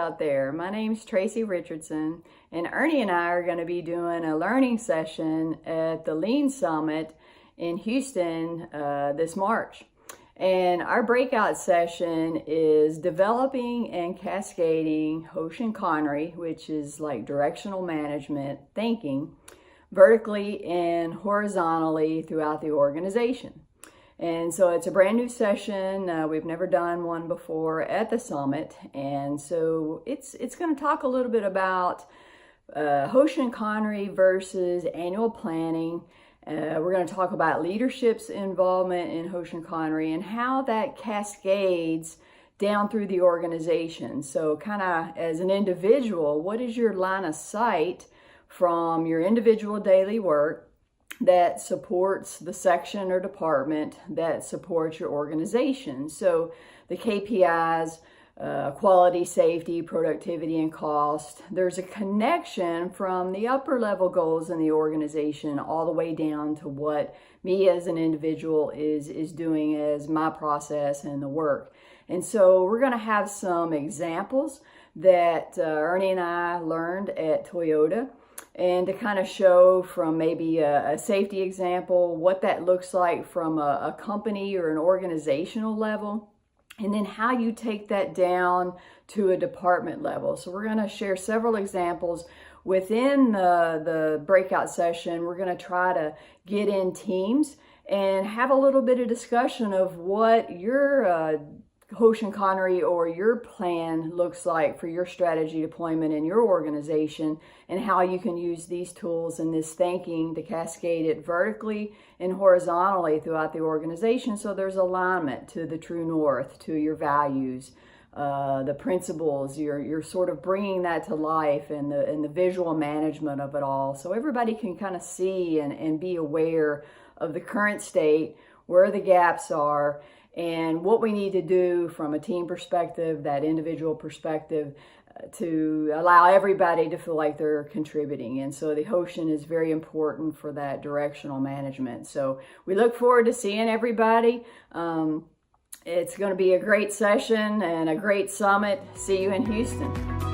out there. My name's Tracey Richardson, and Ernie and I are going to be doing a learning session at the Lean Summit in Houston this March. And our breakout session is developing and cascading Hoshin Kanri, which is like directional management thinking, vertically and horizontally throughout the organization. And so it's a brand new session. We've never done one before at the summit. And so it's going to talk a little bit about Hoshin Kanri versus annual planning. We're going to talk about leadership's involvement in Hoshin Kanri and how that cascades down through the organization. So kind of as an individual, what is your line of sight from your individual daily work that supports the section or department that supports your organization? So the KPIs, quality, safety, productivity, and cost. There's a connection from the upper level goals in the organization all the way down to what me as an individual is doing as my process and the work. And so we're going to have some examples that Ernie and I learned at Toyota, and to kind of show from maybe a safety example what that looks like from a company or an organizational level, and then how you take that down to a department level. So we're going to share several examples within the breakout session. We're going to try to get in teams and have a little bit of discussion of what your Hoshin Kanri or your plan looks like for your strategy deployment in your organization, and how you can use these tools and this thinking to cascade it vertically and horizontally throughout the organization, so there's alignment to the true north, to your values, the principles. You're sort of bringing that to life, and the visual management of it all, so everybody can kind of see and be aware of the current state, where the gaps are, and what we need to do from a team perspective, that individual perspective, to allow everybody to feel like they're contributing. And so the Hoshin is very important for that directional management. So we look forward to seeing everybody. It's going to be a great session and a great summit. See you in Houston.